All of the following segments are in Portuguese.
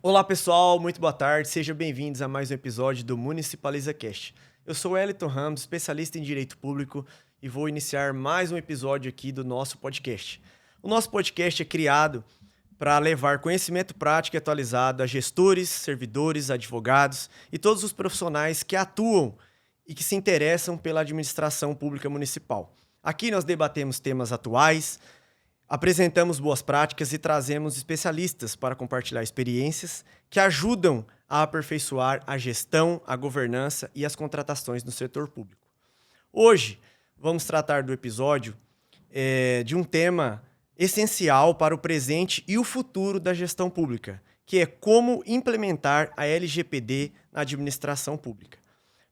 Olá pessoal, muito boa tarde, sejam bem-vindos a mais um episódio do Municipaliza Cast. Eu sou Wellington Ramos, especialista em Direito Público e vou iniciar mais um episódio aqui do nosso podcast. O nosso podcast é criado para levar conhecimento prático e atualizado a gestores, servidores, advogados e todos os profissionais que atuam e que se interessam pela administração pública municipal. Aqui nós debatemos temas atuais, apresentamos boas práticas e trazemos especialistas para compartilhar experiências que ajudam a aperfeiçoar a gestão, a governança e as contratações no setor público. Hoje, vamos tratar do episódio de um tema essencial para o presente e o futuro da gestão pública, que é como implementar a LGPD na administração pública.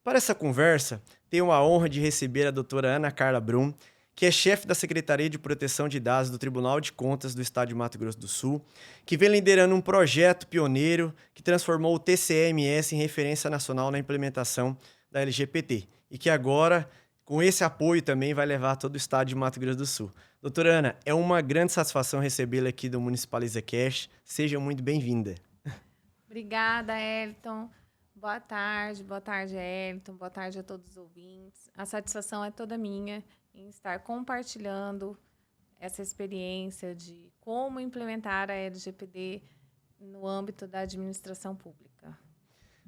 Para essa conversa, tenho a honra de receber a doutora Ana Carla Brum, que é chefe da Secretaria de Proteção de Dados do Tribunal de Contas do Estado de Mato Grosso do Sul, que vem liderando um projeto pioneiro que transformou o TCE-MS em referência nacional na implementação da LGPD e que agora, com esse apoio, também vai levar todo o Estado de Mato Grosso do Sul. Doutora Ana, é uma grande satisfação recebê-la aqui do Municipaliza Cast. Seja muito bem-vinda. Obrigada, Elton. Boa tarde, Elton. Boa tarde a todos os ouvintes. A satisfação é toda minha em estar compartilhando essa experiência de como implementar a LGPD no âmbito da administração pública.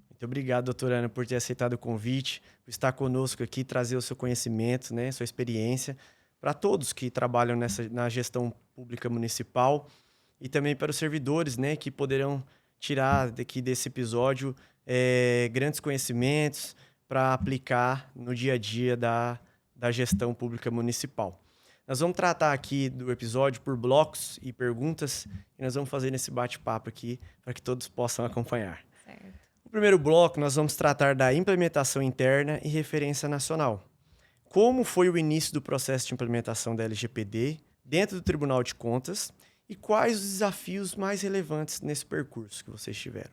Muito obrigado, doutora Ana, por ter aceitado o convite, por estar conosco aqui, trazer o seu conhecimento, né, sua experiência, para todos que trabalham na gestão pública municipal e também para os servidores, né, que poderão tirar daqui desse episódio grandes conhecimentos para aplicar no dia a dia da gestão pública municipal. Nós vamos tratar aqui do episódio por blocos e perguntas e nós vamos fazer nesse bate-papo aqui para que todos possam acompanhar. Certo. No primeiro bloco, nós vamos tratar da implementação interna e referência nacional. Como foi o início do processo de implementação da LGPD dentro do Tribunal de Contas e quais os desafios mais relevantes nesse percurso que vocês tiveram?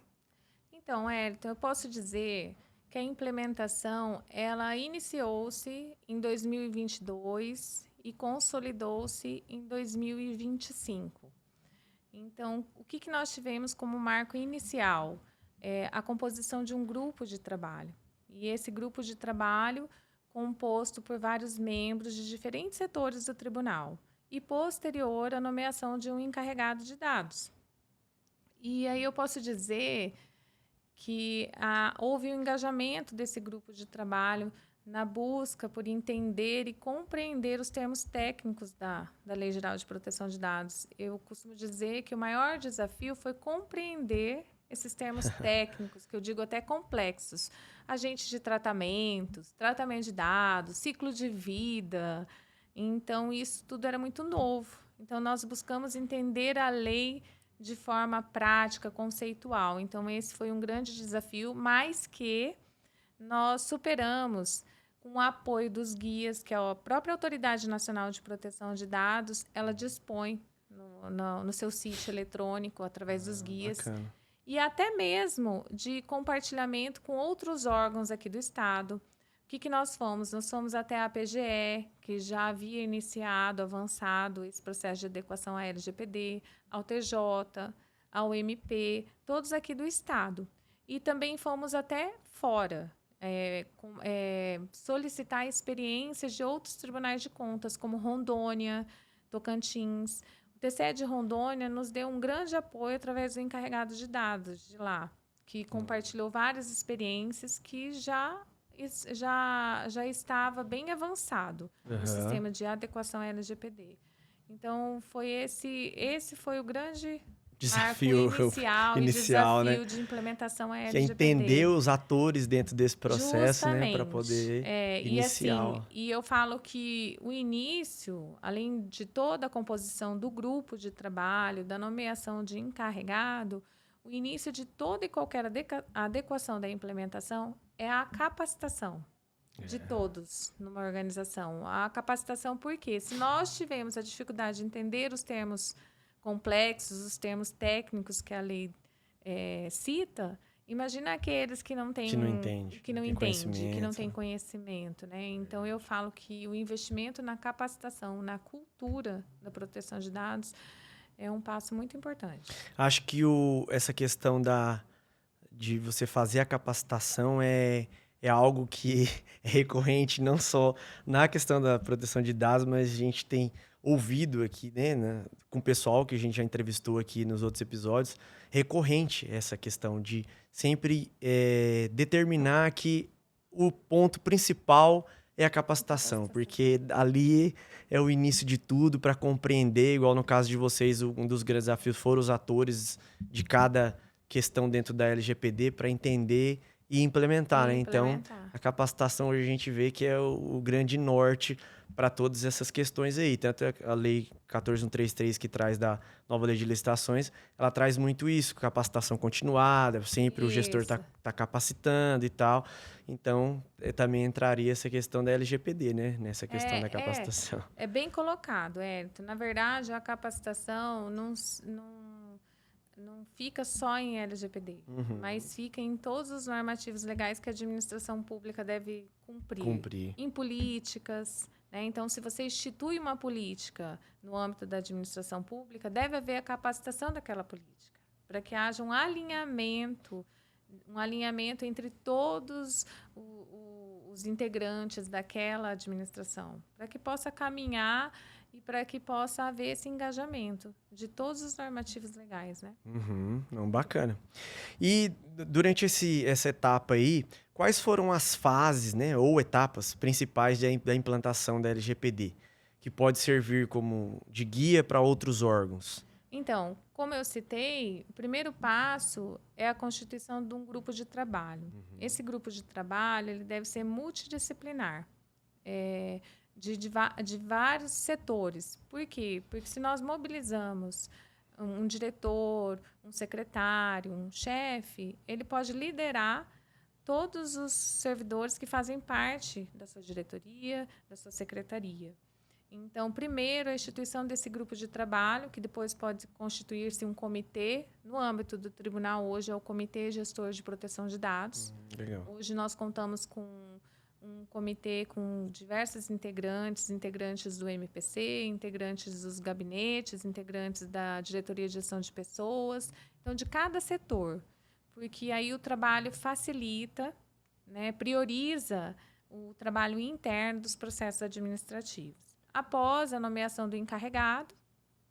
Então, Elton, eu posso dizer que a implementação ela iniciou-se em 2022 e consolidou-se em 2025. Então, o que nós tivemos como marco inicial? A composição de um grupo de trabalho. E esse grupo de trabalho composto por vários membros de diferentes setores do tribunal. E posterior a nomeação de um encarregado de dados. E aí eu posso dizer que houve um engajamento desse grupo de trabalho na busca por entender e compreender os termos técnicos da Lei Geral de Proteção de Dados. Eu costumo dizer que o maior desafio foi compreender esses termos técnicos, que eu digo até complexos. Agentes de tratamentos, tratamento de dados, ciclo de vida. Então, isso tudo era muito novo. Então, nós buscamos entender a lei de forma prática, conceitual. Então, esse foi um grande desafio, mas que nós superamos com o apoio dos guias, que a própria Autoridade Nacional de Proteção de Dados, ela dispõe no seu sítio eletrônico, através dos guias. Bacana. E até mesmo de compartilhamento com outros órgãos aqui do Estado. O que nós fomos? Nós fomos até a PGE, que já havia iniciado, avançado esse processo de adequação à LGPD, ao TJ, ao MP, todos aqui do Estado. E também fomos até fora, solicitar experiências de outros tribunais de contas, como Rondônia, Tocantins. O TCE de Rondônia nos deu um grande apoio através do encarregado de dados de lá, que compartilhou várias experiências que já estava bem avançado no sistema de adequação à LGPD. Então, esse foi o grande Desafio inicial, né? de implementação à Que é LGPD. entender os atores dentro desse processo, né, para poder iniciar. E eu falo que o início, além de toda a composição do grupo de trabalho, da nomeação de encarregado, o início de toda e qualquer adequação da implementação é a capacitação de todos numa organização. A capacitação, porque se nós tivemos a dificuldade de entender os termos complexos, os termos técnicos que a lei cita, imagina aqueles que não têm, que não têm conhecimento, né? Então, eu falo que o investimento na capacitação, na cultura da proteção de dados, é um passo muito importante. Acho que essa questão de você fazer a capacitação é algo que é recorrente não só na questão da proteção de dados, mas a gente tem ouvido aqui, né, com o pessoal que a gente já entrevistou aqui nos outros episódios, recorrente essa questão de sempre determinar que o ponto principal é a capacitação, porque ali é o início de tudo para compreender, igual no caso de vocês, um dos grandes desafios foram os atores de cada questão dentro da LGPD para entender e implementar, né? Então, a capacitação hoje a gente vê que é o grande norte para todas essas questões aí. Tanto a lei 14133 que traz da nova lei de licitações, ela traz muito isso, capacitação continuada, sempre o gestor tá capacitando e tal. Então, também entraria essa questão da LGPD, né? Nessa questão da capacitação. É bem colocado, Hélito. Na verdade, a capacitação não fica só em LGPD, mas fica em todos os normativos legais que a administração pública deve cumprir. Em políticas, né? Então, se você institui uma política no âmbito da administração pública, deve haver a capacitação daquela política, para que haja um alinhamento entre todos os integrantes daquela administração, para que possa caminhar e para que possa haver esse engajamento de todos os normativos legais, né? Não, bacana. E durante essa etapa aí, quais foram as fases, né, ou etapas principais da implantação da LGPD, que pode servir como de guia para outros órgãos? Então, como eu citei, o primeiro passo é a constituição de um grupo de trabalho. Esse grupo de trabalho ele deve ser multidisciplinar. De vários setores. Por quê? Porque se nós mobilizamos um diretor, um secretário, um chefe, ele pode liderar todos os servidores que fazem parte da sua diretoria, da sua secretaria. Então, primeiro, a instituição desse grupo de trabalho, que depois pode constituir-se um comitê. No âmbito do tribunal, hoje é o Comitê Gestor de Proteção de Dados. Legal. Hoje nós contamos com um comitê com diversos integrantes do MPC, integrantes dos gabinetes, integrantes da Diretoria de Gestão de Pessoas, então de cada setor, porque aí o trabalho facilita, né, prioriza o trabalho interno dos processos administrativos. Após a nomeação do encarregado,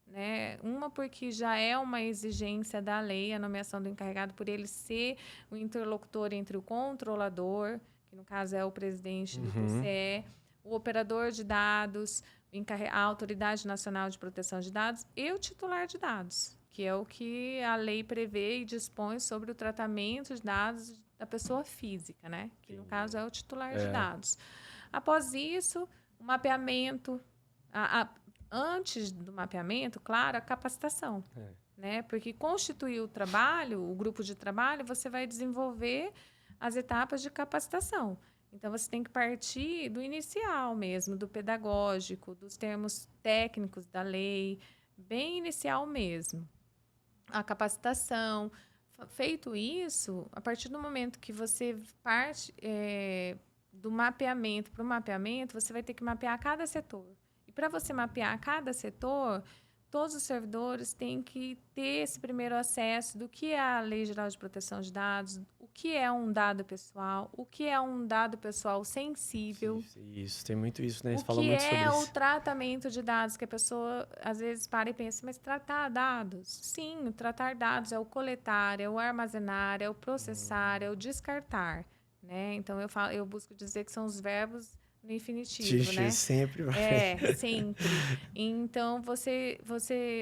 né, porque já é uma exigência da lei a nomeação do encarregado por ele ser o interlocutor entre o controlador, que no caso é o presidente do TCE, o operador de dados, a Autoridade Nacional de Proteção de Dados e o titular de dados, que é o que a lei prevê e dispõe sobre o tratamento de dados da pessoa física, né? Que no caso é o titular de dados. Após isso, o mapeamento, antes do mapeamento, claro, a capacitação, né? Porque constituir o trabalho, o grupo de trabalho, você vai desenvolver as etapas de capacitação. Então, você tem que partir do inicial mesmo, do pedagógico, dos termos técnicos da lei, bem inicial mesmo. A capacitação. Feito isso, a partir do momento que você parte do mapeamento para o mapeamento, você vai ter que mapear cada setor. E para você mapear cada setor, todos os servidores têm que ter esse primeiro acesso do que é a Lei Geral de Proteção de Dados, o que é um dado pessoal, o que é um dado pessoal sensível. Isso, tem muito isso, né? Eles o falam que muito sobre é isso. o tratamento de dados, que a pessoa às vezes para e pensa, mas tratar dados? Sim, o tratar dados é o coletar, é o armazenar, é o processar, é o descartar, né? Então, eu busco dizer que são os verbos no infinitivo, né? Sempre vai. Sempre. Então,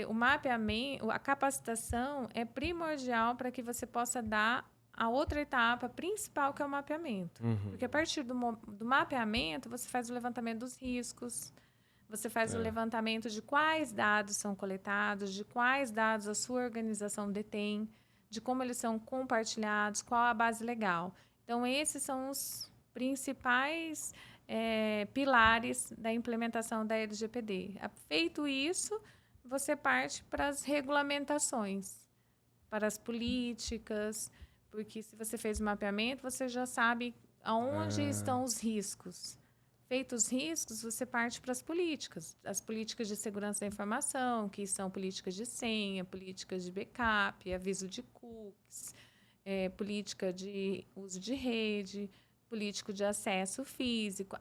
o mapeamento, a capacitação é primordial para que você possa dar a outra etapa principal, que é o mapeamento. Porque a partir do mapeamento, você faz o levantamento dos riscos, você faz o levantamento de quais dados são coletados, de quais dados a sua organização detém, de como eles são compartilhados, qual a base legal. Então, esses são os principais pilares da implementação da LGPD. Feito isso, você parte para as regulamentações, para as políticas, porque se você fez o mapeamento, você já sabe aonde estão os riscos. Feitos os riscos, você parte para as políticas. As políticas de segurança da informação, que são políticas de senha, políticas de backup, aviso de cookies, política de uso de rede, político de acesso físico.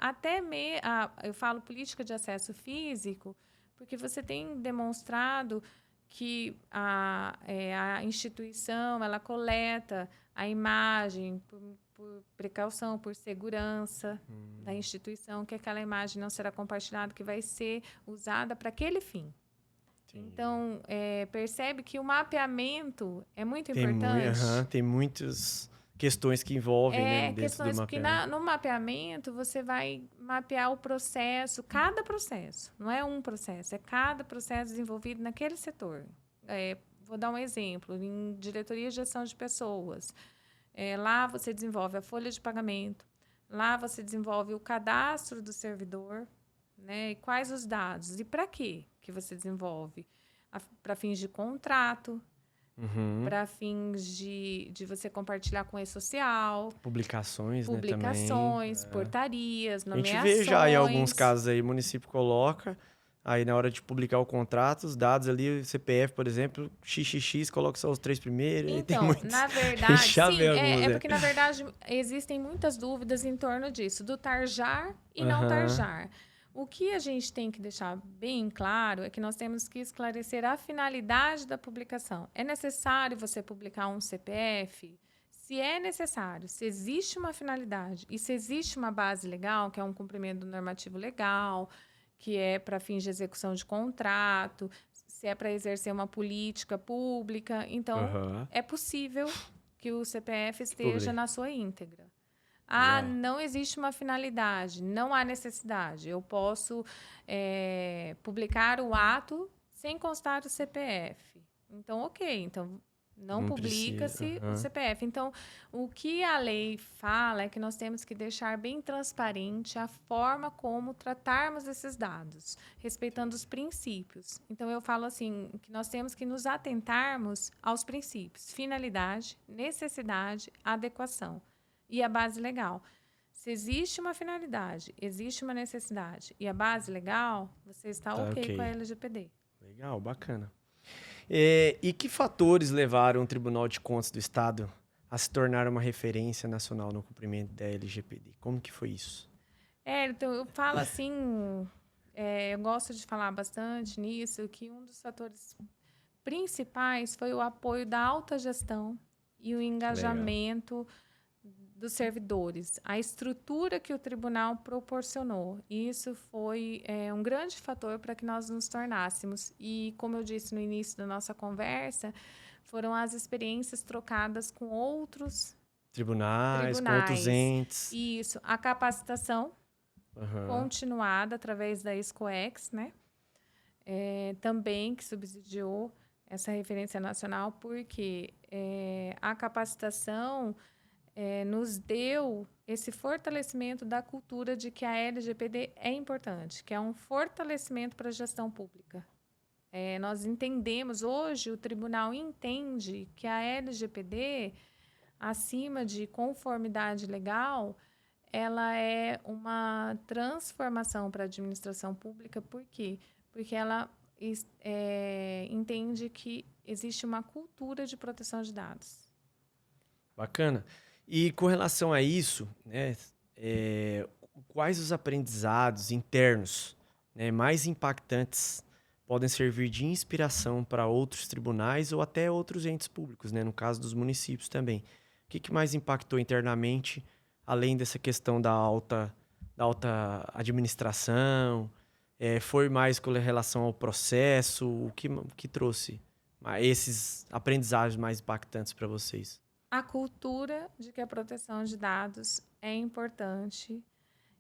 Eu falo política de acesso físico porque você tem demonstrado que a instituição ela coleta a imagem por precaução, por segurança da instituição, que aquela imagem não será compartilhada, que vai ser usada para aquele fim. Entendi. Então, percebe que o mapeamento é muito importante. Tem muitas questões que envolvem dentro questões, do mapeamento. Porque no mapeamento você vai mapear o processo, cada processo. Não é um processo, é cada processo desenvolvido naquele setor. Vou dar um exemplo, em diretoria de gestão de pessoas. Lá você desenvolve a folha de pagamento, lá você desenvolve o cadastro do servidor, né? E quais os dados e para quê que você desenvolve? Para fins de contrato, para fins de você compartilhar com e-social. Publicações, né, também. Portarias, nomeações. A gente vê já em alguns casos aí, o município coloca... Aí, na hora de publicar o contrato, os dados ali, o CPF, por exemplo, XXX, coloca só os 3 primeiros. Então, na verdade, sim, porque, na verdade, existem muitas dúvidas em torno disso, do tarjar e não tarjar. O que a gente tem que deixar bem claro é que nós temos que esclarecer a finalidade da publicação. É necessário você publicar um CPF? Se é necessário, se existe uma finalidade e se existe uma base legal, que é um cumprimento do normativo legal, que é para fins de execução de contrato, se é para exercer uma política pública. Então, é possível que o CPF esteja na sua íntegra. Não existe uma finalidade, não há necessidade. Eu posso publicar o ato sem constar o CPF. Então, ok. Então, não publica-se o CPF. Então, o que a lei fala é que nós temos que deixar bem transparente a forma como tratarmos esses dados, respeitando os princípios. Então, eu falo assim, que nós temos que nos atentarmos aos princípios: finalidade, necessidade, adequação e a base legal. Se existe uma finalidade, existe uma necessidade e a base legal, você está ok com a LGPD. Legal, bacana. E que fatores levaram o Tribunal de Contas do Estado a se tornar uma referência nacional no cumprimento da LGPD? Como que foi isso? Então, eu falo assim, eu gosto de falar bastante nisso, que um dos fatores principais foi o apoio da alta gestão e o engajamento dos servidores, a estrutura que o tribunal proporcionou. Isso foi um grande fator para que nós nos tornássemos. E, como eu disse no início da nossa conversa, foram as experiências trocadas com outros tribunais, com outros entes. Isso, a capacitação continuada através da Escoex, né? Também que subsidiou essa referência nacional, porque a capacitação nos deu esse fortalecimento da cultura de que a LGPD é importante, que é um fortalecimento para a gestão pública. Nós entendemos, hoje o tribunal entende que a LGPD, acima de conformidade legal, ela é uma transformação para a administração pública. Por quê? Porque ela entende que existe uma cultura de proteção de dados. Bacana. E com relação a isso, né, quais os aprendizados internos, né, mais impactantes podem servir de inspiração para outros tribunais ou até outros entes públicos, né, no caso dos municípios também? O que mais impactou internamente, além dessa questão da alta administração? Foi mais com relação ao processo? O que trouxe esses aprendizados mais impactantes para vocês? A cultura de que a proteção de dados é importante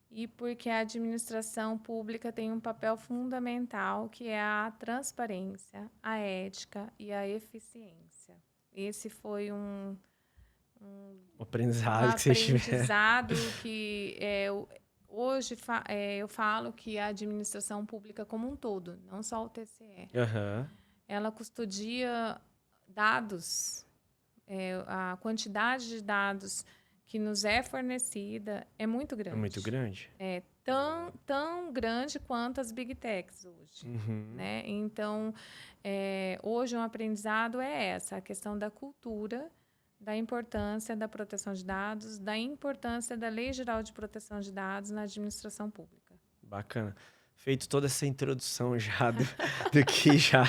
e porque a administração pública tem um papel fundamental, que é a transparência, a ética e a eficiência. Esse foi um aprendizado que hoje eu falo que a administração pública como um todo, não só o TCE, ela custodia dados. A quantidade de dados que nos é fornecida é muito grande. É muito grande? tão grande quanto as Big Techs hoje. Né? Então, hoje um aprendizado é a questão da cultura, da importância da proteção de dados, da importância da Lei Geral de Proteção de Dados na administração pública. Bacana. Feito toda essa introdução já do que já,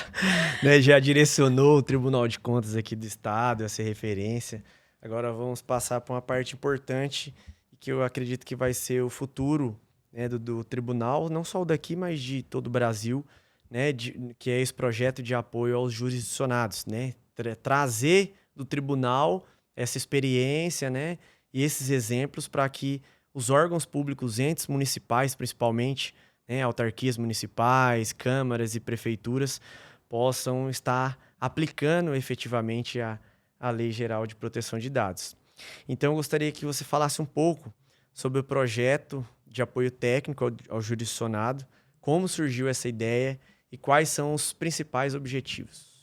né, já direcionou o Tribunal de Contas aqui do Estado, essa referência. Agora vamos passar para uma parte importante que eu acredito que vai ser o futuro, né, do tribunal, não só o daqui, mas de todo o Brasil, né, que é esse projeto de apoio aos jurisdicionados, né, trazer do tribunal essa experiência, né, e esses exemplos para que os órgãos públicos, entes municipais principalmente, né, autarquias municipais, câmaras e prefeituras, possam estar aplicando efetivamente a Lei Geral de Proteção de Dados. Então, eu gostaria que você falasse um pouco sobre o projeto de apoio técnico ao jurisdicionado, como surgiu essa ideia e quais são os principais objetivos.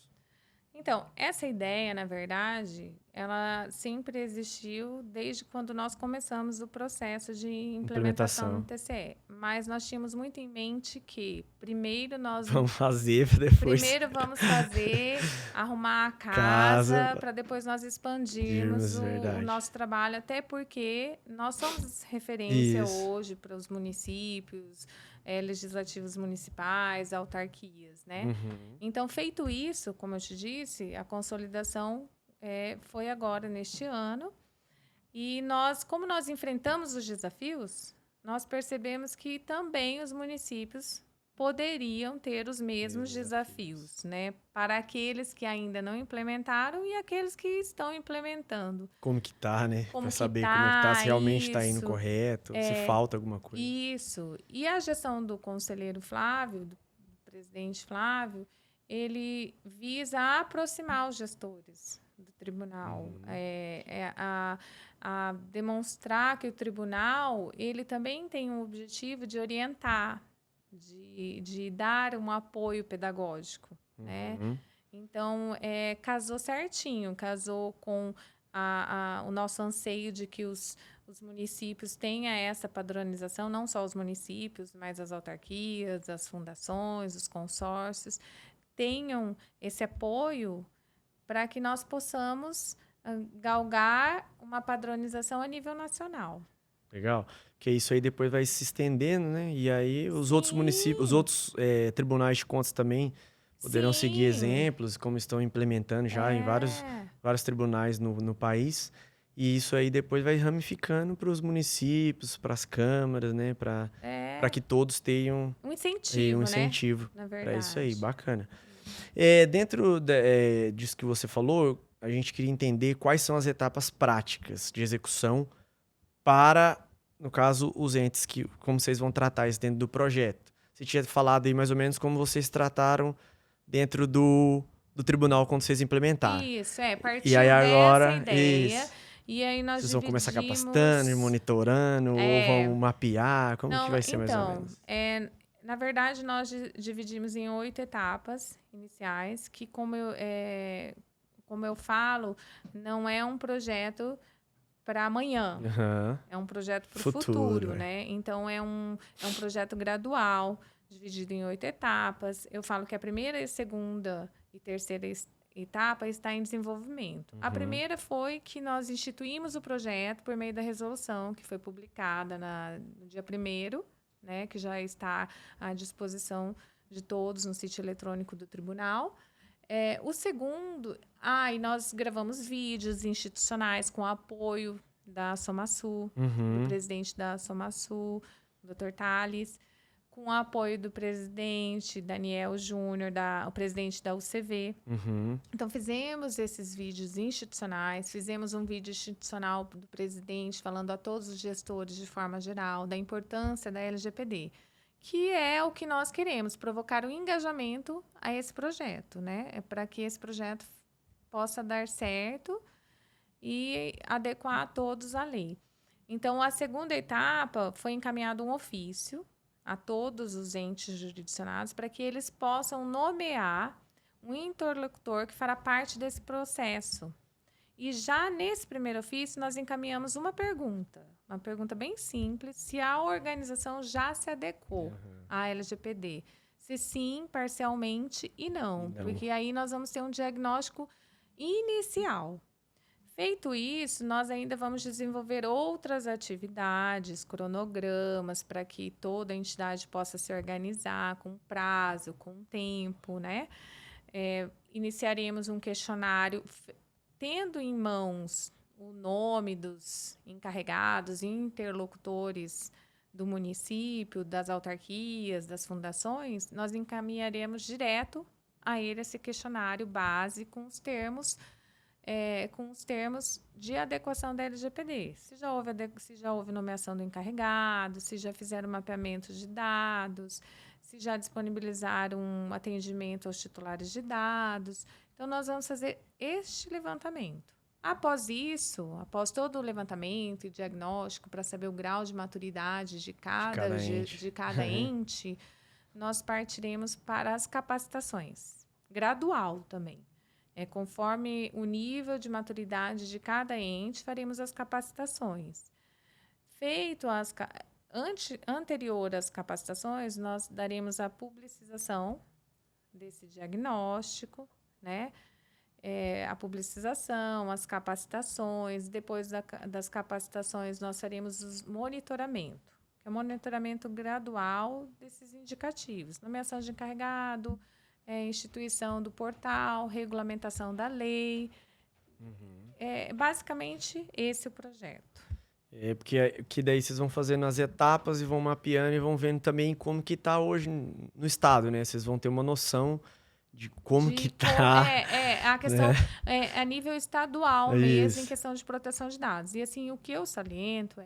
Então, essa ideia, na verdade, ela sempre existiu desde quando nós começamos o processo de implementação no TCE. Mas nós tínhamos muito em mente que primeiro vamos fazer, depois... Primeiro vamos fazer, arrumar a casa, para depois nós expandirmos o nosso trabalho, até porque nós somos referência hoje para os municípios, legislativos municipais, autarquias, né? Então, feito isso, como eu te disse, a consolidação foi agora, neste ano. E como nós enfrentamos os desafios, nós percebemos que também os municípios poderiam ter os mesmos desafios, né? Para aqueles que ainda não implementaram e aqueles que estão implementando. Como que tá, né? Para saber como é que tá, se realmente está indo correto, se falta alguma coisa. Isso. E a gestão do conselheiro Flávio, do presidente Flávio, ele visa aproximar os gestores do tribunal, a demonstrar que o tribunal ele também tem um objetivo de orientar, de dar um apoio pedagógico, né? Então, casou certinho, casou com o nosso anseio de que os municípios tenham essa padronização, não só os municípios, mas as autarquias, as fundações, os consórcios, tenham esse apoio para que nós possamos galgar uma padronização a nível nacional. Legal. Porque isso aí depois vai se estendendo, né? E aí os outros municípios, os outros tribunais de contas também poderão seguir exemplos, como estão implementando já em vários tribunais no país. E isso aí depois vai ramificando para os municípios, para as câmaras, né? Para que todos tenham um incentivo, né? Para isso aí, bacana. Dentro disso que você falou, a gente queria entender quais são as etapas práticas de execução para, no caso, os entes, como vocês vão tratar isso dentro do projeto. Você tinha falado aí mais ou menos como vocês trataram dentro do tribunal quando vocês implementaram. Isso, partiu e aí agora, dessa ideia. E aí nós vocês vão começar capacitando, monitorando, ou vão mapear? Como que vai ser mais ou menos? Na verdade, nós dividimos em 8 etapas iniciais, que como eu falo, não é um projeto para amanhã. É um projeto para o futuro, né? Então, é um projeto gradual, dividido em 8 etapas. Eu falo que a primeira, a segunda e terceira etapa está em desenvolvimento. A primeira foi que nós instituímos o projeto por meio da resolução que foi publicada no dia 1º, né, que já está à disposição de todos no sítio eletrônico do tribunal. O segundo, e nós gravamos vídeos institucionais com apoio da SOMASUL, do presidente da SOMASUL, Dr. Thales, com o apoio do presidente Daniel Júnior, o presidente da UCV. Então, fizemos esses vídeos institucionais, fizemos um vídeo institucional do presidente falando a todos os gestores de forma geral da importância da LGPD, que é o que nós queremos, provocar um engajamento a esse projeto, né? Para que esse projeto possa dar certo e adequar a todos à lei. Então, a segunda etapa foi encaminhado um ofício a todos os entes jurisdicionados para que eles possam nomear um interlocutor que fará parte desse processo. E já nesse primeiro ofício, nós encaminhamos uma pergunta bem simples, se a organização já se adequou à LGPD. Se sim, parcialmente e não, porque aí nós vamos ter um diagnóstico inicial. Feito isso, nós ainda vamos desenvolver outras atividades, cronogramas, para que toda a entidade possa se organizar com prazo, com tempo, né? Iniciaremos um questionário, tendo em mãos o nome dos encarregados e interlocutores do município, das autarquias, das fundações, nós encaminharemos direto a ele esse questionário base com os termos de adequação da LGPD. Se já houve nomeação do encarregado, se já fizeram mapeamento de dados, se já disponibilizaram um atendimento aos titulares de dados. Então, nós vamos fazer este levantamento. Após isso, após todo o levantamento e diagnóstico para saber o grau de maturidade de cada ente, nós partiremos para as capacitações. Gradual também. Conforme o nível de maturidade de cada ente, faremos as capacitações. Anterior às capacitações, nós daremos a publicização desse diagnóstico, né? A publicização, as capacitações. Depois das capacitações, nós faremos o monitoramento, que é o monitoramento gradual desses indicativos. Nomeação de encarregado, instituição do portal, regulamentação da lei. Basicamente, esse é o projeto. Porque daí vocês vão fazendo as etapas e vão mapeando e vão vendo também como que está hoje no estado, né? Vocês vão ter uma noção de como que está. A questão a nível estadual mesmo, em questão de proteção de dados. E assim, o que eu saliento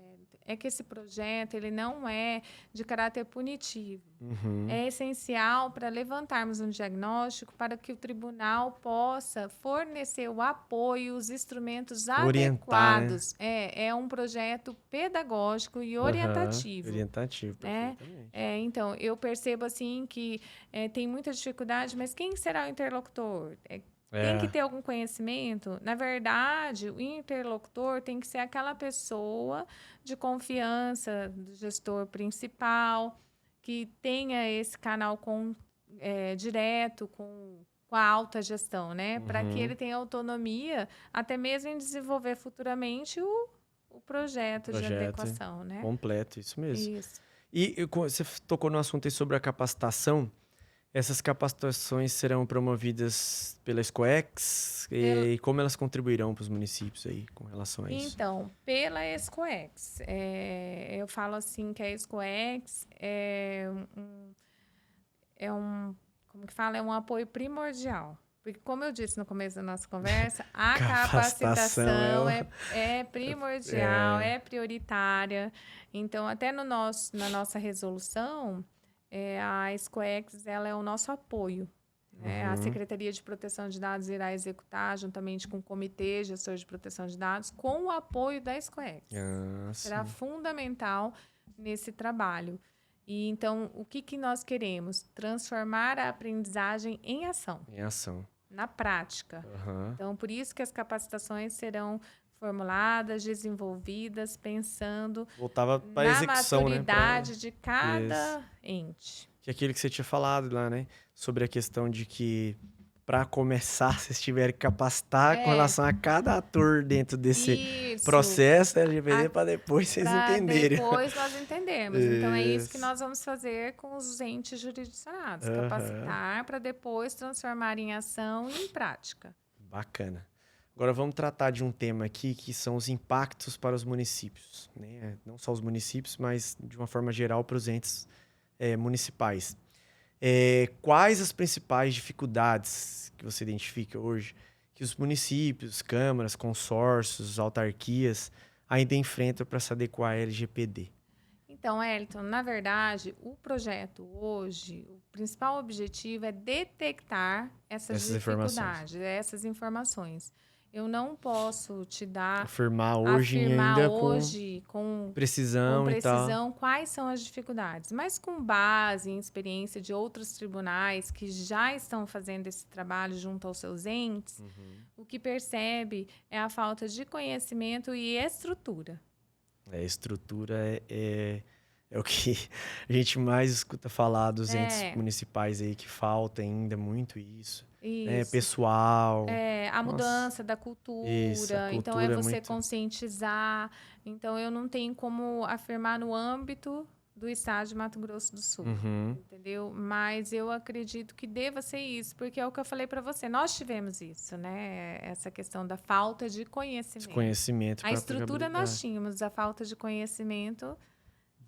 é que esse projeto ele não é de caráter punitivo. É essencial para levantarmos um diagnóstico para que o tribunal possa fornecer o apoio, os instrumentos adequados. Né? É um projeto pedagógico e orientativo. Orientativo, perfeitamente. Então, eu percebo assim que tem muita dificuldade, mas quem será o interlocutor? Tem que ter algum conhecimento. Na verdade, o interlocutor tem que ser aquela pessoa de confiança do gestor principal, que tenha esse canal direto com a alta gestão, né? Para que ele tenha autonomia, até mesmo em desenvolver futuramente o projeto de adequação, né? Completo, isso mesmo. Isso. E você tocou no assunto aí sobre a capacitação. Essas capacitações serão promovidas pela SCOEX e como elas contribuirão para os municípios aí com relação a isso? Então, pela SCOEX, eu falo assim que a SCOEX é um apoio primordial. Porque, como eu disse no começo da nossa conversa, a capacitação é primordial, é prioritária. Então, até na nossa resolução, a SCOEX ela é o nosso apoio. Né? A Secretaria de Proteção de Dados irá executar, juntamente com o Comitê Gestor de Proteção de Dados, com o apoio da SCOEX. Será fundamental nesse trabalho. E, então, o que nós queremos? Transformar a aprendizagem em ação. Em ação. Na prática. Então, por isso que as capacitações serão formuladas, desenvolvidas, pensando na execução, maturidade de cada ente. Que é aquilo que você tinha falado lá, né? Sobre a questão de que, para começar, vocês tiverem que capacitar com relação a cada ator dentro desse processo LGBT para depois vocês entenderem. Depois nós entendemos. Então, é isso que nós vamos fazer com os entes jurisdicionados. Capacitar para depois transformar em ação e em prática. Bacana. Agora vamos tratar de um tema aqui que são os impactos para os municípios, né? Não só os municípios, mas de uma forma geral para os entes municipais. Quais as principais dificuldades que você identifica hoje que os municípios, câmaras, consórcios, autarquias ainda enfrentam para se adequar à LGPD? Então, Elton, na verdade, o projeto hoje, o principal objetivo é detectar essas dificuldades, essas informações. eu não posso te dar Afirmar hoje afirmar ainda hoje com com precisão e tal. precisão quais são as dificuldades, mas com base em experiência de outros tribunais que já estão fazendo esse trabalho junto aos seus entes, o que percebe é a falta de conhecimento e estrutura. Estrutura é o que a gente mais escuta falar dos entes É, municipais aí, que falta ainda muito isso. Né? isso. Pessoal. A Nossa, mudança da isso, a cultura, então é cultura é você muito. conscientizar. Então eu não tenho como afirmar no âmbito do estado de Mato Grosso do Sul, Uhum. entendeu? Mas eu acredito que deva ser isso, porque é o que eu falei para você. Nós tivemos isso, né? Essa questão da falta de conhecimento. Desconhecimento A para estrutura nós aplicabilidade. tínhamos, a falta de conhecimento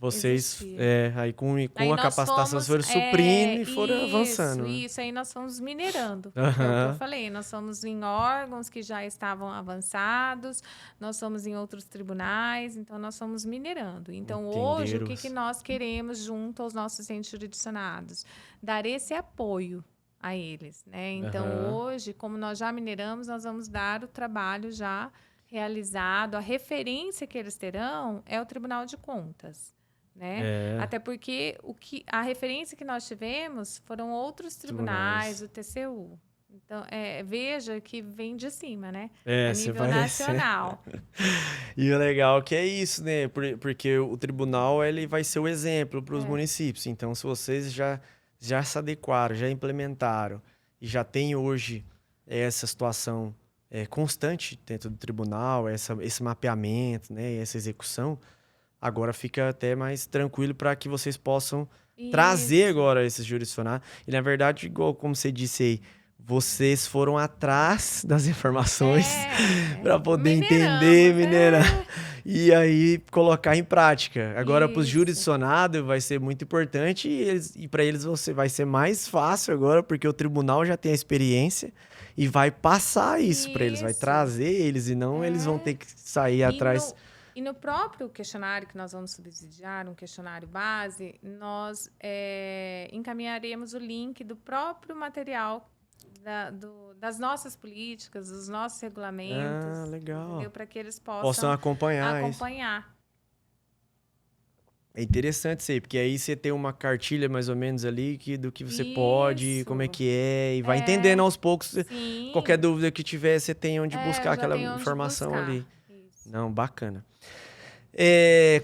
Vocês, existia. aí com Aí a nós capacitação, fomos, foram suprindo e foram isso, avançando, né? isso, aí nós fomos minerando. É o que eu Aham. falei, nós fomos em órgãos que já estavam avançados, nós fomos em outros tribunais, então nós fomos minerando. Então hoje, o Entenderam. que nós queremos junto aos nossos entes jurisdicionados? Dar esse apoio a eles, né? Então Aham. hoje, como nós já mineramos, nós vamos dar o trabalho já realizado, a referência que eles terão é o Tribunal de Contas. Né? É, Até porque a referência que nós tivemos foram outros tribunais, tribunais. o TCU. Então, veja que vem de cima, né? A Você nível vai. nacional. E o legal é que é isso, né? Porque o tribunal ele vai ser o exemplo para os É, municípios. Então, se vocês já se adequaram, já implementaram e já tem hoje essa situação constante dentro do tribunal, esse mapeamento, né? Essa execução, agora fica até mais tranquilo para que vocês possam trazer isso. agora esses jurisdicionados. E, na verdade, igual como você disse aí, vocês foram atrás das informações para poder entender, Mineramos. minerar e aí colocar em prática. Agora, para os Isso. jurisdicionados, vai ser muito importante e para eles você vai ser mais fácil agora, porque o tribunal já tem a experiência e vai passar isso para eles, vai Isso. trazer eles e não eles vão ter que sair E atrás. no próprio questionário que nós vamos subsidiar, um questionário base, nós encaminharemos o link do próprio material das nossas políticas, dos nossos regulamentos, Legal. para que eles Possam possam acompanhar isso. acompanhar. É interessante isso aí, porque aí você tem uma cartilha mais ou menos ali do que você pode, como é Isso. que é, e vai entendendo aos poucos. Sim. Qualquer dúvida que tiver, você tem onde buscar Já aquela tem onde informação buscar. ali. Isso. Não, bacana.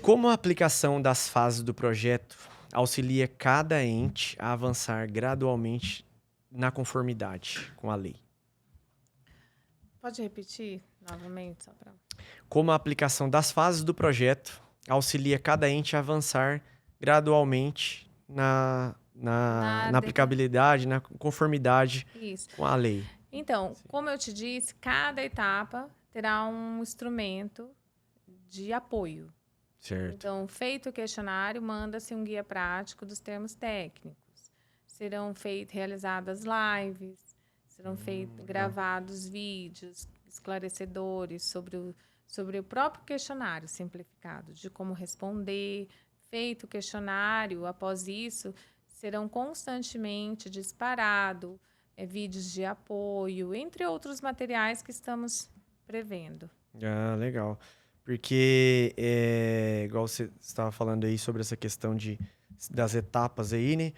Como a aplicação das fases do projeto auxilia cada ente a avançar gradualmente na conformidade com a lei? Pode repetir novamente, só para... Como a aplicação das fases do projeto auxilia cada ente a avançar gradualmente na aplicabilidade, na conformidade Isso. com a lei. Então, como eu te disse, cada etapa terá um instrumento de apoio. Certo. Então, feito o questionário, manda-se um guia prático dos termos técnicos. Serão realizadas lives, serão gravados vídeos esclarecedores sobre o próprio questionário simplificado, de como responder. Feito o questionário, após isso, serão constantemente disparados vídeos de apoio, entre outros materiais que estamos prevendo. Legal. Porque, igual você estava falando aí sobre essa questão das etapas aí, né?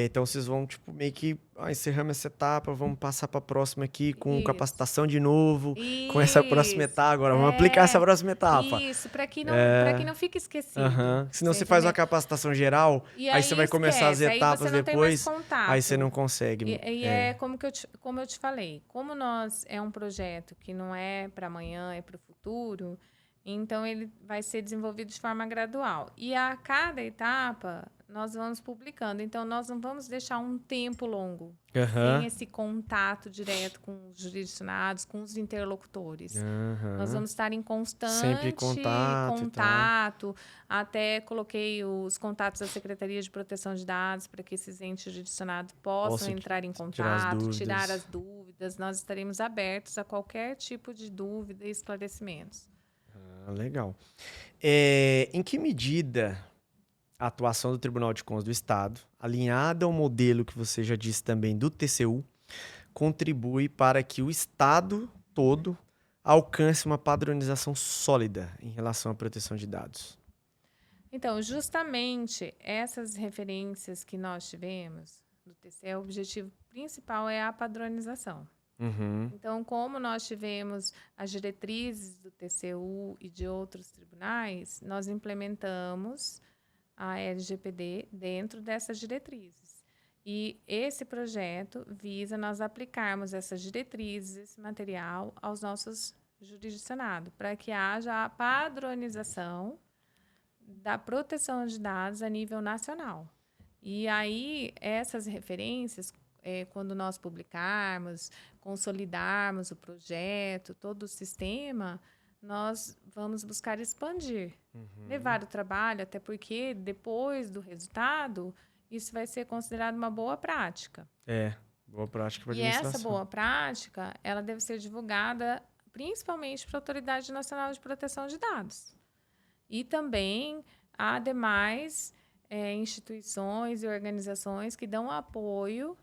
Então, vocês vão, tipo, meio que encerramos essa etapa, vamos passar para a próxima aqui com Isso. capacitação de novo, com essa próxima etapa. Agora, vamos aplicar essa próxima etapa. Isso, para que não fique esquecido. Senão você faz uma capacitação geral, aí você vai começar as etapas depois, aí você não consegue. Como eu te falei, como nós é um projeto que não é para amanhã, é para o futuro, então ele vai ser desenvolvido de forma gradual. E a cada etapa nós vamos publicando. Então, nós não vamos deixar um tempo longo sem esse contato direto com os jurisdicionados, com os interlocutores. Nós vamos estar em constante contato. Até coloquei os contatos da Secretaria de Proteção de Dados para que esses entes jurisdicionados possam entrar em contato, tirar as dúvidas. Nós estaremos abertos a qualquer tipo de dúvida e esclarecimentos. Legal. Em que medida a atuação do Tribunal de Contas do Estado, alinhada ao modelo que você já disse também do TCU, contribui para que o Estado todo alcance uma padronização sólida em relação à proteção de dados? Então, justamente essas referências que nós tivemos do TCE, o objetivo principal é a padronização. Uhum. Então, como nós tivemos as diretrizes do TCU e de outros tribunais, nós implementamos a LGPD dentro dessas diretrizes. E esse projeto visa nós aplicarmos essas diretrizes, esse material, aos nossos jurisdicionados, para que haja a padronização da proteção de dados a nível nacional. E aí, essas referências, quando nós publicarmos, consolidarmos o projeto, todo o sistema, nós vamos buscar expandir, levar o trabalho, até porque depois do resultado, isso vai ser considerado uma boa prática. Boa prática para E essa boa prática, ela deve ser divulgada principalmente para a Autoridade Nacional de Proteção de Dados. E também há demais instituições e organizações que dão apoio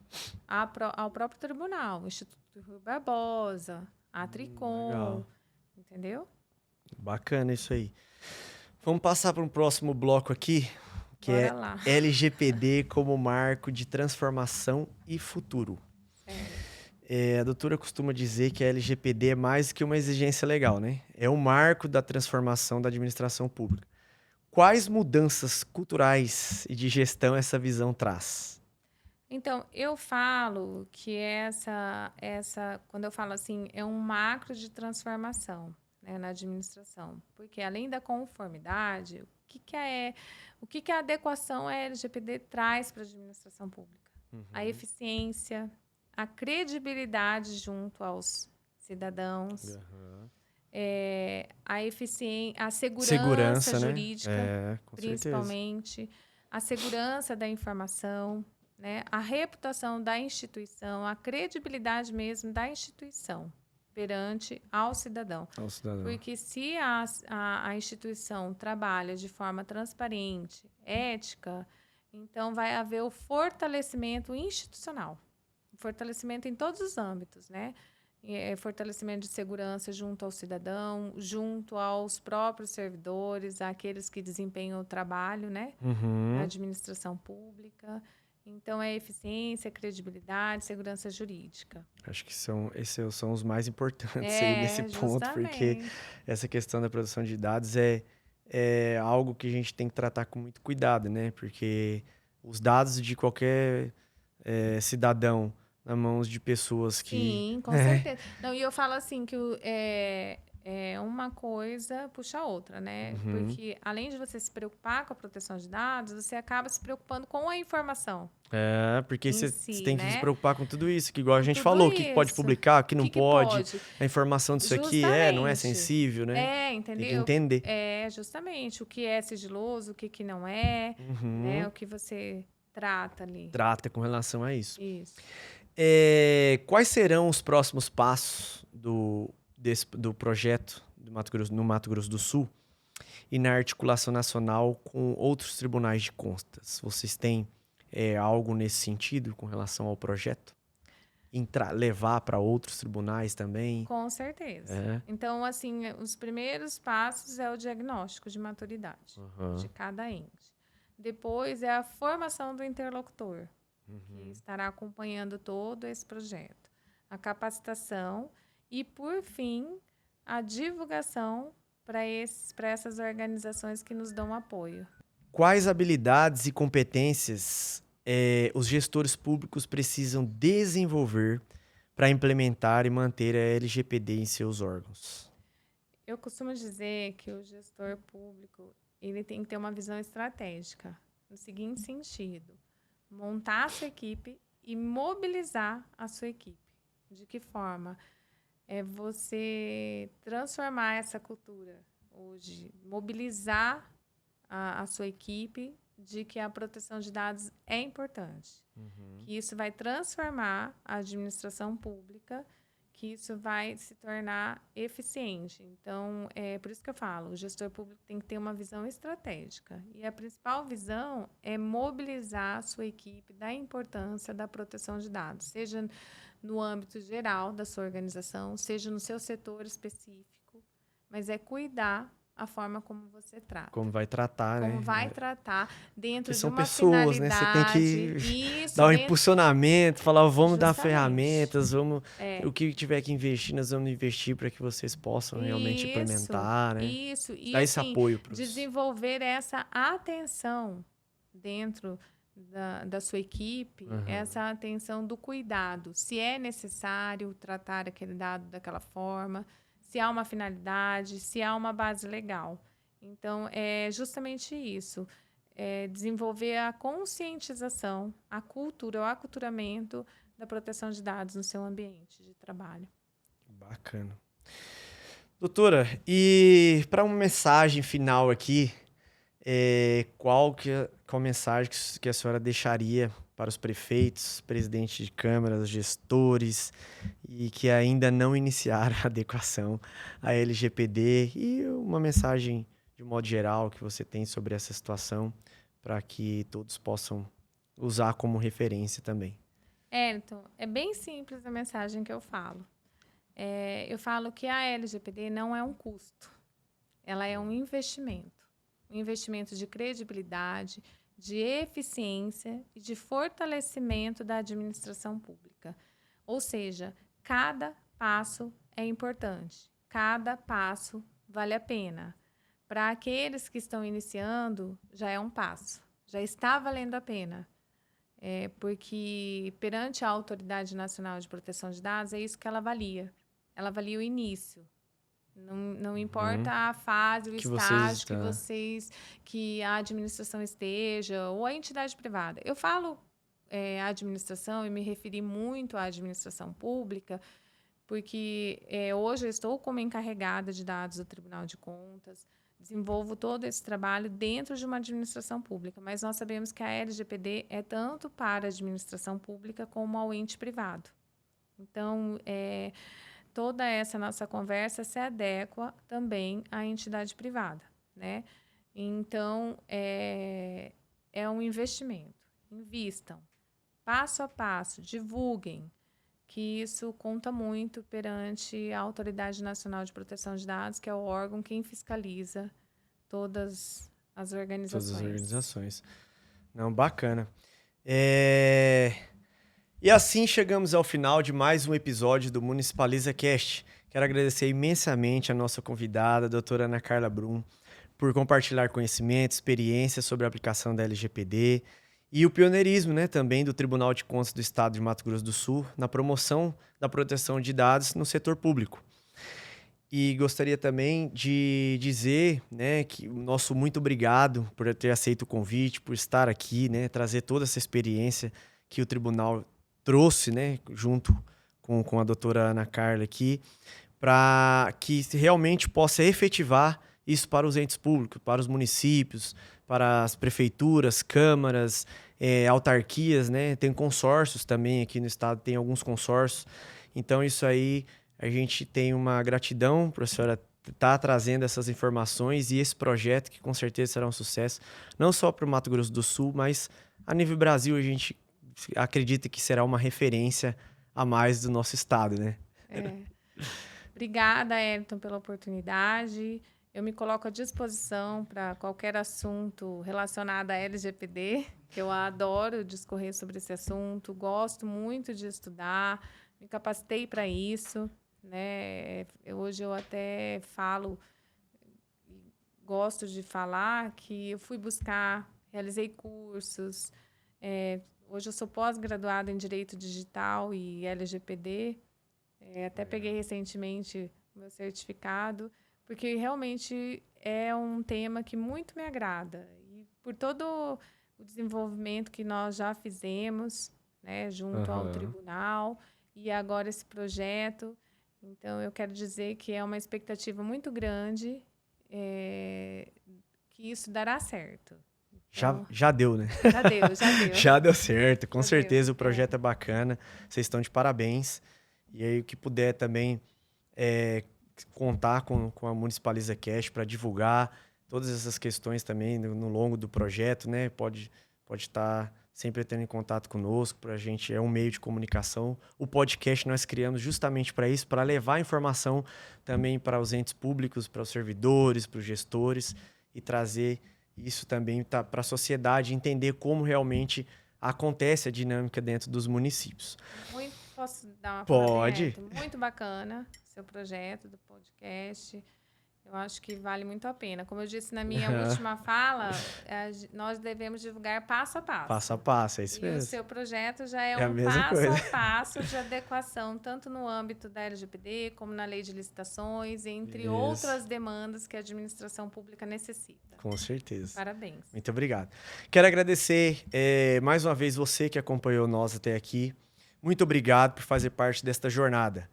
ao próprio tribunal. O Instituto Rui Barbosa, a Tricom, legal. entendeu? Bacana isso aí. Vamos passar para um próximo bloco aqui, que Bora é lá. LGPD como marco de transformação e futuro. A doutora costuma dizer que a LGPD é mais que uma exigência legal, né? É um marco da transformação da administração pública. Quais mudanças culturais e de gestão essa visão traz? Então, eu falo que quando eu falo assim, é um macro de transformação, né, na administração. Porque além da conformidade, o que a adequação à LGPD traz para a administração pública? A eficiência, a credibilidade junto aos cidadãos, a eficiência, a segurança né? jurídica, Com principalmente, a segurança da informação, né? A reputação da instituição, a credibilidade mesmo da instituição perante ao cidadão. Porque se a instituição trabalha de forma transparente, ética, então vai haver o fortalecimento institucional. Fortalecimento em todos os âmbitos, né? Fortalecimento de segurança junto ao cidadão, junto aos próprios servidores, aqueles que desempenham o trabalho, né? Na administração pública. Então, é eficiência, credibilidade, segurança jurídica. Acho que esses são os mais importantes aí nesse ponto, porque essa questão da produção de dados é algo que a gente tem que tratar com muito cuidado, né? Porque os dados de qualquer cidadão nas mãos de pessoas que... Sim, com certeza. Não, e eu falo assim que uma coisa puxa a outra, né? Porque além de você se preocupar com a proteção de dados, você acaba se preocupando com a informação. Porque você tem que né? se preocupar com tudo isso, que igual a gente tudo falou, o que pode isso. publicar, o que não que pode, a informação disso aqui não é Justamente. sensível, né? Entendeu? Tem que entender. Justamente. O que é sigiloso, o que não é, né? O que você trata ali. Trata com relação a isso. Isso. Quais serão os próximos passos do projeto no Mato Grosso do Sul e na articulação nacional com outros tribunais de contas? Vocês têm algo nesse sentido com relação ao projeto? Levar para outros tribunais também? Com certeza. Então, assim, os primeiros passos é o diagnóstico de maturidade de cada ente. Depois é a formação do interlocutor, que estará acompanhando todo esse projeto. A capacitação e, por fim, a divulgação para essas organizações que nos dão apoio. Quais habilidades e competências os gestores públicos precisam desenvolver para implementar e manter a LGPD em seus órgãos? Eu costumo dizer que o gestor público ele tem que ter uma visão estratégica, no seguinte sentido: montar a sua equipe e mobilizar a sua equipe. De que forma? É você transformar essa cultura hoje, mobilizar a sua equipe de que a proteção de dados é importante. Que isso vai transformar a administração pública, que isso vai se tornar eficiente. Então, é por isso que eu falo, o gestor público tem que ter uma visão estratégica. E a principal visão é mobilizar a sua equipe da importância da proteção de dados, seja no âmbito geral da sua organização, seja no seu setor específico, mas é cuidar a forma como você trata. Como vai tratar, né? Como vai tratar dentro de são uma pessoas, né? Você tem que isso, dar um dentro, impulsionamento, falar, vamos dar justamente. ferramentas, vamos É. o que tiver que investir, nós vamos investir para que vocês possam realmente implementar, né? Isso. E dar esse assim, apoio para desenvolver essa atenção dentro da sua equipe, essa atenção do cuidado. Se é necessário tratar aquele dado daquela forma, se há uma finalidade, se há uma base legal. Então, é justamente isso. É desenvolver a conscientização, a cultura, o aculturamento da proteção de dados no seu ambiente de trabalho. Bacana. Doutora, e para uma mensagem final aqui, qual mensagem que a senhora deixaria para os prefeitos, presidentes de câmaras, gestores, e que ainda não iniciaram a adequação à LGPD, e uma mensagem de modo geral que você tem sobre essa situação, para que todos possam usar como referência também? Elton, é bem simples a mensagem que eu falo. Eu falo que a LGPD não é um custo, ela é um investimento de credibilidade, de eficiência e de fortalecimento da administração pública. Ou seja, cada passo é importante, cada passo vale a pena. Para aqueles que estão iniciando, já é um passo, já está valendo a pena. Porque perante a Autoridade Nacional de Proteção de Dados, é isso que ela avalia. Ela avalia o início. Não importa a fase, o estágio que a administração esteja, ou a entidade privada. Eu falo administração e me referi muito à administração pública, porque hoje eu estou como encarregada de dados do Tribunal de Contas, desenvolvo todo esse trabalho dentro de uma administração pública, mas nós sabemos que a LGPD é tanto para a administração pública como ao ente privado. Então, toda essa nossa conversa se adequa também à entidade privada, né? Então, é um investimento. Invistam, passo a passo, divulguem, que isso conta muito perante a Autoridade Nacional de Proteção de Dados, que é o órgão quem fiscaliza todas as organizações. Todas as organizações. Não, bacana. E assim chegamos ao final de mais um episódio do Municipaliza Cast. Quero agradecer imensamente a nossa convidada, a doutora Ana Carla Brum, por compartilhar conhecimento, experiência sobre a aplicação da LGPD e o pioneirismo, né, também do Tribunal de Contas do Estado de Mato Grosso do Sul na promoção da proteção de dados no setor público. E gostaria também de dizer, né, que o nosso muito obrigado por ter aceito o convite, por estar aqui, né, trazer toda essa experiência que o tribunal trouxe, né, junto com a doutora Ana Carla aqui, para que realmente possa efetivar isso para os entes públicos, para os municípios, para as prefeituras, câmaras, autarquias, né? Tem consórcios também aqui no estado, tem alguns consórcios. Então, isso aí, a gente tem uma gratidão por a senhora estar trazendo essas informações e esse projeto, que com certeza será um sucesso, não só para o Mato Grosso do Sul, mas a nível Brasil, a gente acredita que será uma referência a mais do nosso estado, né? Obrigada, Elton, pela oportunidade. Eu me coloco à disposição para qualquer assunto relacionado à LGPD, que eu adoro discorrer sobre esse assunto, gosto muito de estudar, me capacitei para isso, né? Hoje eu até falo, gosto de falar que eu fui buscar, realizei cursos, hoje eu sou pós-graduada em Direito Digital e LGPD, até peguei recentemente o meu certificado, porque realmente é um tema que muito me agrada. E por todo o desenvolvimento que nós já fizemos, né, junto ao tribunal, e agora esse projeto. Então, eu quero dizer que é uma expectativa muito grande que isso dará certo. Então, Já deu, né? Já deu. Já deu certo, com Já certeza deu, o projeto é bacana, vocês estão de parabéns. E aí, o que puder também contar com a Municipaliza Cast para divulgar todas essas questões também no longo do projeto, né? Pode estar sempre tendo em contato conosco. Para a gente é um meio de comunicação. O podcast nós criamos justamente para isso, para levar informação também para os entes públicos, para os servidores, para os gestores e trazer isso também para a sociedade, entender como realmente acontece a dinâmica dentro dos municípios. Posso dar uma Pode. fala? Muito bacana seu projeto do podcast. Eu acho que vale muito a pena. Como eu disse na minha última fala, nós devemos divulgar passo a passo. Passo a passo, é isso e mesmo. o seu projeto já é a um mesma passo coisa. a passo de adequação, tanto no âmbito da LGPD, como na lei de licitações, entre Isso. outras demandas que a administração pública necessita. Com certeza. Parabéns. Muito obrigado. Quero agradecer mais uma vez você que acompanhou nós até aqui. Muito obrigado por fazer parte desta jornada.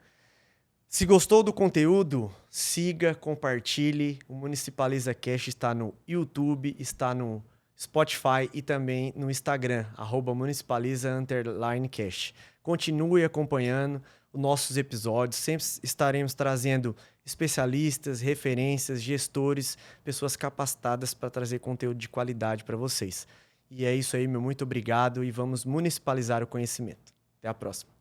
Se gostou do conteúdo, siga, compartilhe. O Municipaliza Cast está no YouTube, está no Spotify e também no Instagram, @municipaliza_cast. Continue acompanhando os nossos episódios. Sempre estaremos trazendo especialistas, referências, gestores, pessoas capacitadas para trazer conteúdo de qualidade para vocês. E é isso aí, meu muito obrigado e vamos municipalizar o conhecimento. Até a próxima.